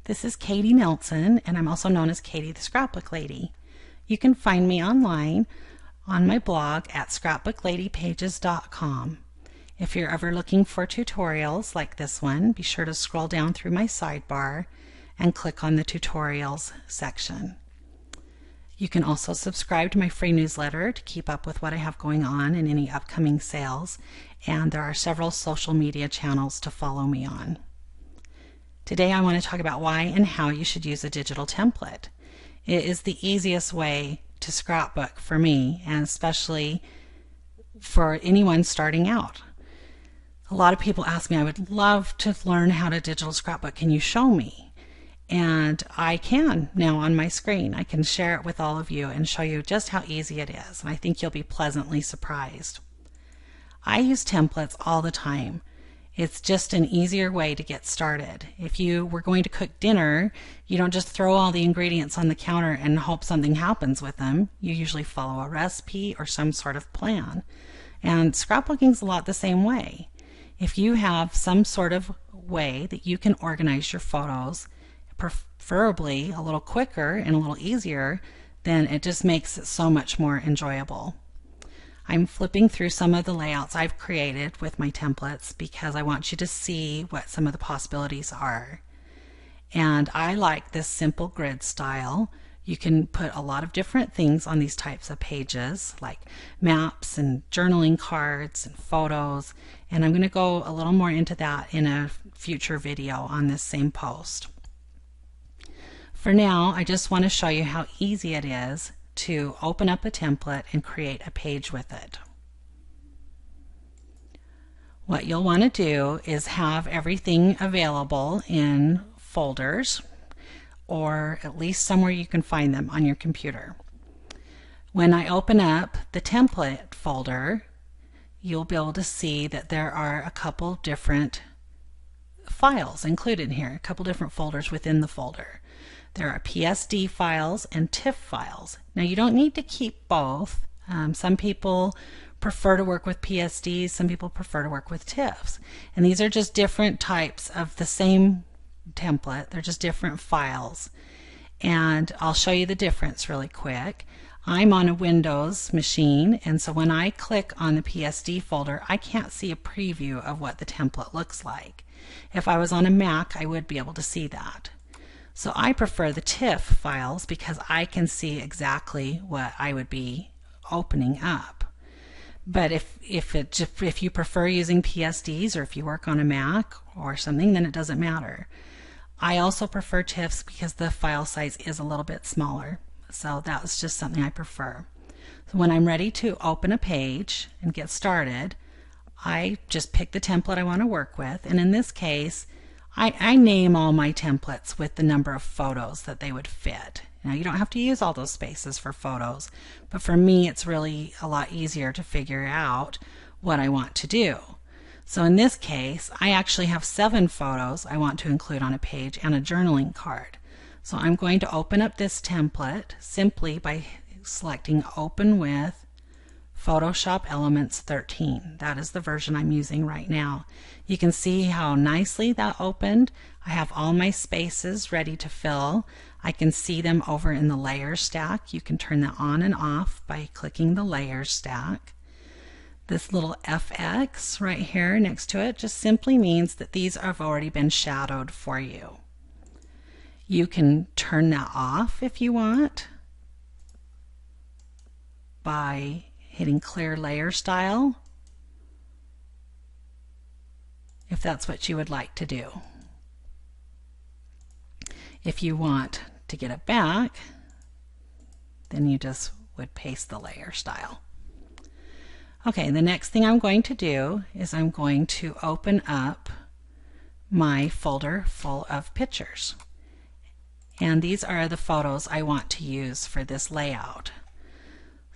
This is Katie Nelson, and I'm also known as Katie the Scrapbook Lady. You can find me online on my blog at scrapbookladypages.com. If you're ever looking for tutorials like this one, be sure to scroll down through my sidebar and click on the tutorials section. You can also subscribe to my free newsletter to keep up with what I have going on and any upcoming sales, and there are several social media channels to follow me on. Today I want to talk about why and how you should use a digital template. It is the easiest way to scrapbook for me, and especially for anyone starting out. A lot of people ask me, I would love to learn how to digital scrapbook. Can you show me? And I can now on my screen. I can share it with all of you and show you just how easy it is, and I think you'll be pleasantly surprised. I use templates all the time. It's just an easier way to get started. If you were going to cook dinner, you don't just throw all the ingredients on the counter and hope something happens with them. You usually follow a recipe or some sort of plan. And scrapbooking is a lot the same way. If you have some sort of way that you can organize your photos, preferably a little quicker and a little easier, then it just makes it so much more enjoyable. I'm flipping through some of the layouts I've created with my templates because I want you to see what some of the possibilities are. And I like this simple grid style. You can put a lot of different things on these types of pages, like maps and journaling cards and photos, and I'm going to go a little more into that in a future video on this same post. For now, I just want to show you how easy it is to open up a template and create a page with it. What you'll want to do is have everything available in folders, or at least somewhere you can find them on your computer. When I open up the template folder, you'll be able to see that there are a couple different files included here, a couple different folders within the folder. There are PSD files and TIFF files. Now you don't need to keep both. Some people prefer to work with PSDs, some people prefer to work with TIFFs. And these are just different types of the same template. They're just different files. And I'll show you the difference really quick. I'm on a Windows machine, and so when I click on the PSD folder, I can't see a preview of what the template looks like. If I was on a Mac, I would be able to see that. So I prefer the TIFF files because I can see exactly what I would be opening up. But if you prefer using PSDs, or if you work on a Mac or something, then it doesn't matter. I also prefer TIFFs because the file size is a little bit smaller. So that's just something I prefer. So when I'm ready to open a page and get started, I just pick the template I want to work with, and in this case, I name all my templates with the number of photos that they would fit. Now you don't have to use all those spaces for photos, but for me it's really a lot easier to figure out what I want to do. So in this case, I actually have 7 photos I want to include on a page and a journaling card. So I'm going to open up this template simply by selecting Open with Photoshop Elements 13. That is the version I'm using right now. You can see how nicely that opened. I have all my spaces ready to fill. I can see them over in the Layers stack. You can turn that on and off by clicking the Layers stack. This little FX right here next to it just simply means that these have already been shadowed for you. You can turn that off if you want by hitting Clear Layer Style, if that's what you would like to do. If you want to get it back, then you just would paste the layer style. Okay, the next thing I'm going to do is I'm going to open up my folder full of pictures. And these are the photos I want to use for this layout.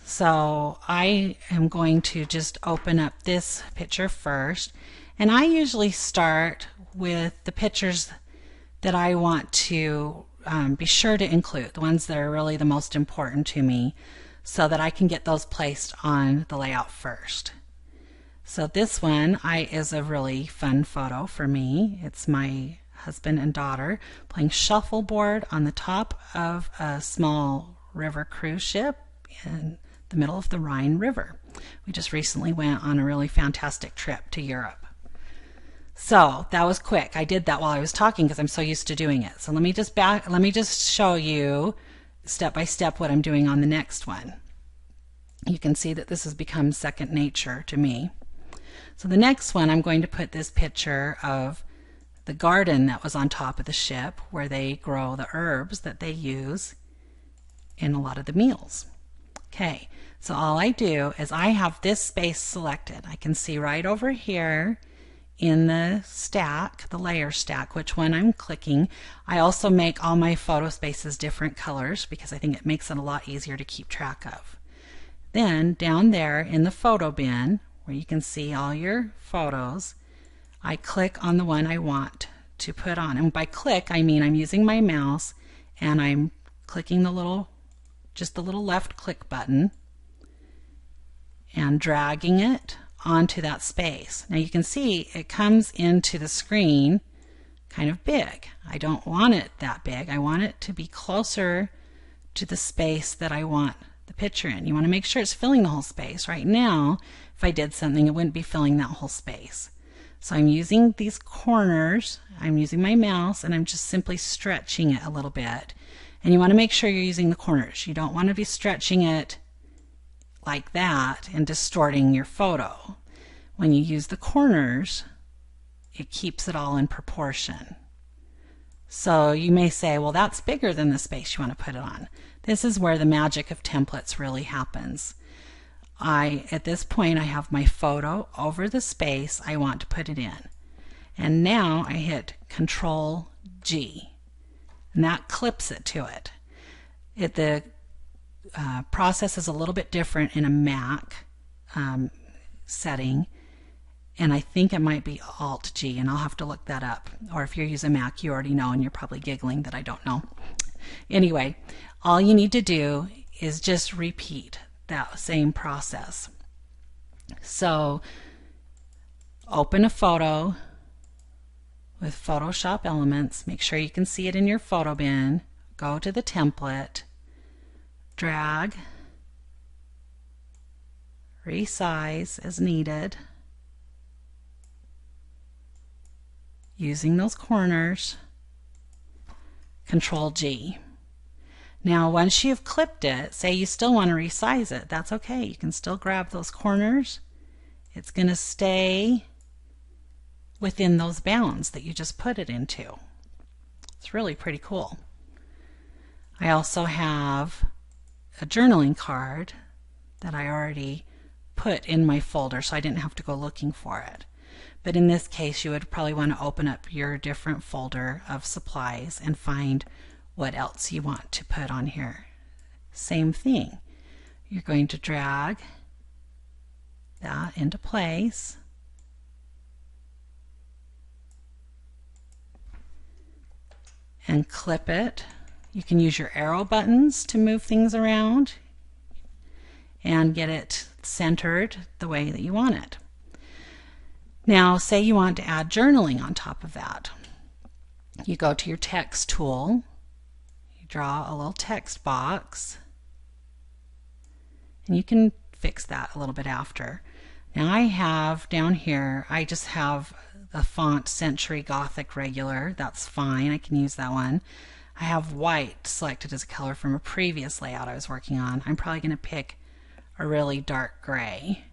So I am going to just open up this picture first, and I usually start with the pictures that I want to be sure to include, the ones that are really the most important to me, so that I can get those placed on the layout first. So this one is a really fun photo for me. It's my husband and daughter playing shuffleboard on the top of a small river cruise ship in the middle of the Rhine River. We just recently went on a really fantastic trip to Europe. So that was quick. I did that while I was talking because I'm so used to doing it. So let me just show you step by step what I'm doing on the next one. You can see that this has become second nature to me. So the next one, I'm going to put this picture of the garden that was on top of the ship where they grow the herbs that they use in a lot of the meals. Okay, so all I do is I have this space selected. I can see right over here in the stack, the layer stack, which one I'm clicking. I also make all my photo spaces different colors because I think it makes it a lot easier to keep track of. Then down there in the photo bin, where you can see all your photos, I click on the one I want to put on. And by click, I mean I'm using my mouse and I'm clicking just the little left click button and dragging it onto that space. Now you can see it comes into the screen kind of big. I don't want it that big. I want it to be closer to the space that I want the picture in. You want to make sure it's filling the whole space. Right now, if I did something, it wouldn't be filling that whole space. So I'm using these corners, I'm using my mouse, and I'm just simply stretching it a little bit. And you want to make sure you're using the corners. You don't want to be stretching it like that and distorting your photo. When you use the corners, it keeps it all in proportion. So you may say, well, that's bigger than the space you want to put it on. This is where the magic of templates really happens. At this point, I have my photo over the space I want to put it in. And now I hit Control G, and that clips it to it. The process is a little bit different in a Mac setting, and I think it might be Alt G, and I'll have to look that up. Or if you're using Mac, you already know, and you're probably giggling that I don't know. Anyway, all you need to do is just repeat that same process. So open a photo with Photoshop Elements, make sure you can see it in your photo bin, go to the template, drag, resize as needed, using those corners, Control G. Now once you've clipped it, say you still want to resize it, that's okay. You can still grab those corners. It's going to stay within those bounds that you just put it into. It's really pretty cool. I also have a journaling card that I already put in my folder, so I didn't have to go looking for it. But in this case, you would probably want to open up your different folder of supplies and find what else you want to put on here. Same thing. You're going to drag that into place. And clip it. You can use your arrow buttons to move things around and get it centered the way that you want it. Now, say you want to add journaling on top of that. You go to your text tool, you draw a little text box, and you can fix that a little bit after. Now I have down here, I just have the font Century Gothic Regular. That's fine, I can use that one. I have white selected as a color from a previous layout I was working on. I'm probably going to pick a really dark gray.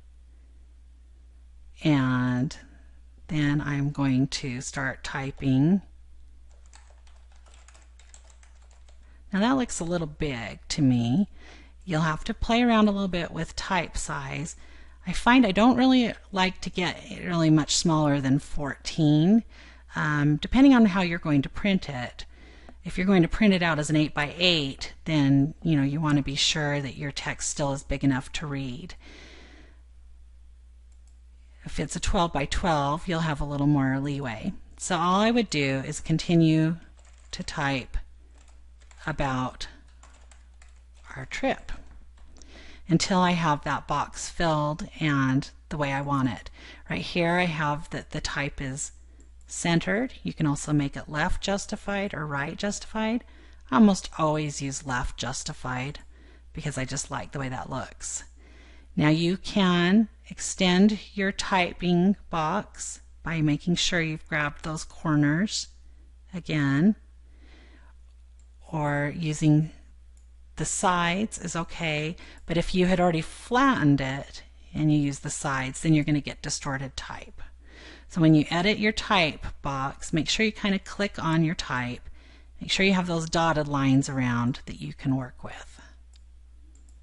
And then I'm going to start typing. Now that looks a little big to me. You'll have to play around a little bit with type size. I find I don't really like to get really much smaller than 14, depending on how you're going to print it. If you're going to print it out as an 8x8, then you want to be sure that your text still is big enough to read. If it's a 12x12, you'll have a little more leeway. So all I would do is continue to type about our trip until I have that box filled and the way I want it. Right here I have that the type is centered. You can also make it left justified or right justified. I almost always use left justified because I just like the way that looks. Now you can extend your typing box by making sure you've grabbed those corners again, or using the sides is okay, but if you had already flattened it and you use the sides, then you're going to get distorted type. So when you edit your type box, make sure you kind of click on your type. Make sure you have those dotted lines around that you can work with.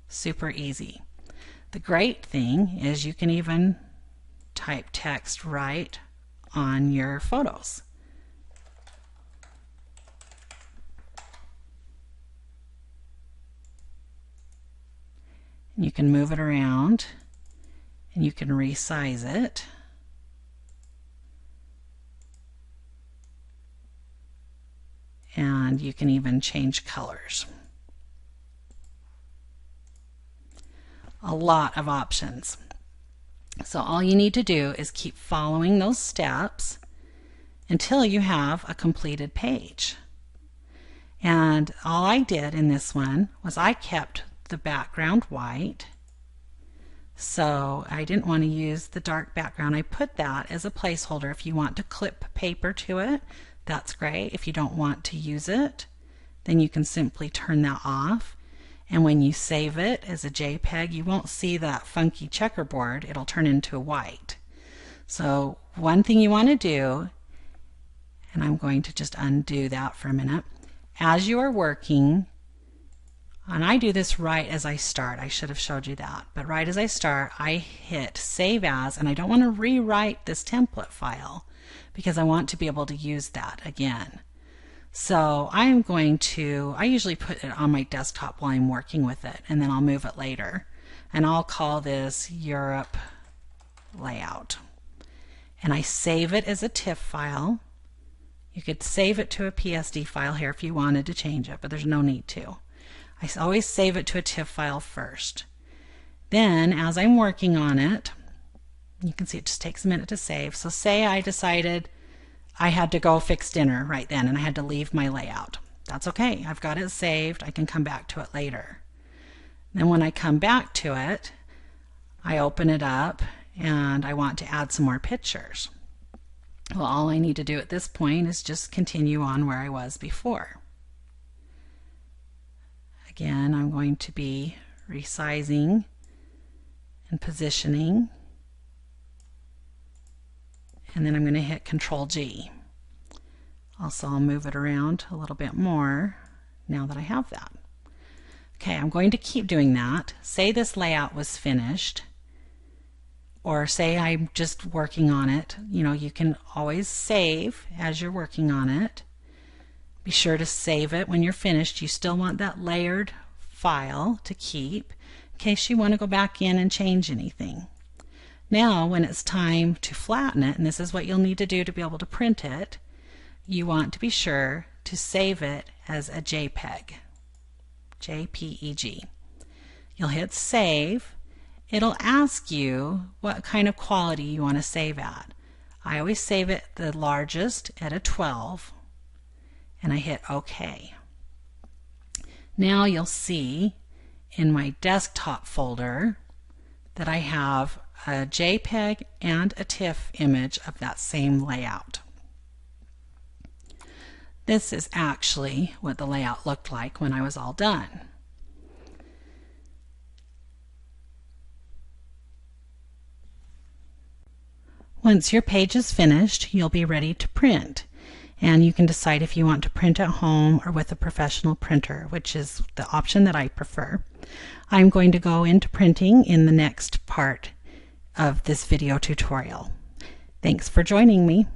Super easy. The great thing is you can even type text right on your photos. You can move it around and you can resize it. And you can even change colors. A lot of options. So all you need to do is keep following those steps until you have a completed page. And all I did in this one was I kept the background white. So I didn't want to use the dark background. I put that as a placeholder. If you want to clip paper to it, that's great. If you don't want to use it, then you can simply turn that off. And when you save it as a JPEG, you won't see that funky checkerboard. It'll turn into white. So one thing you want to do, and I'm going to just undo that for a minute, as you are working, and I do this right as I start. I should have showed you that. But right as I start, I hit Save As, and I don't want to rewrite this template file because I want to be able to use that again. So I'm going to, I usually put it on my desktop while I'm working with it, and then I'll move it later. And I'll call this Europe Layout. And I save it as a TIFF file. You could save it to a PSD file here if you wanted to change it, but there's no need to. I always save it to a TIFF file first. Then, as I'm working on it, you can see it just takes a minute to save. So say I decided I had to go fix dinner right then and I had to leave my layout. That's okay. I've got it saved. I can come back to it later. Then when I come back to it, I open it up and I want to add some more pictures. Well, all I need to do at this point is just continue on where I was before. Again, I'm going to be resizing and positioning, and then I'm going to hit Control G. Also, I'll move it around a little bit more now that I have that. Okay, I'm going to keep doing that. Say this layout was finished, or say I'm just working on it. You know, you can always save as you're working on it. Be sure to save it when you're finished. You still want that layered file to keep in case you want to go back in and change anything. Now when it's time to flatten it, and this is what you'll need to do to be able to print it, you want to be sure to save it as a JPEG. JPEG. You'll hit Save. It'll ask you what kind of quality you want to save at. I always save it the largest at a 12. And I hit OK. Now you'll see in my desktop folder that I have a JPEG and a TIFF image of that same layout. This is actually what the layout looked like when I was all done. Once your page is finished, you'll be ready to print. And you can decide if you want to print at home or with a professional printer, which is the option that I prefer. I'm going to go into printing in the next part of this video tutorial. Thanks for joining me.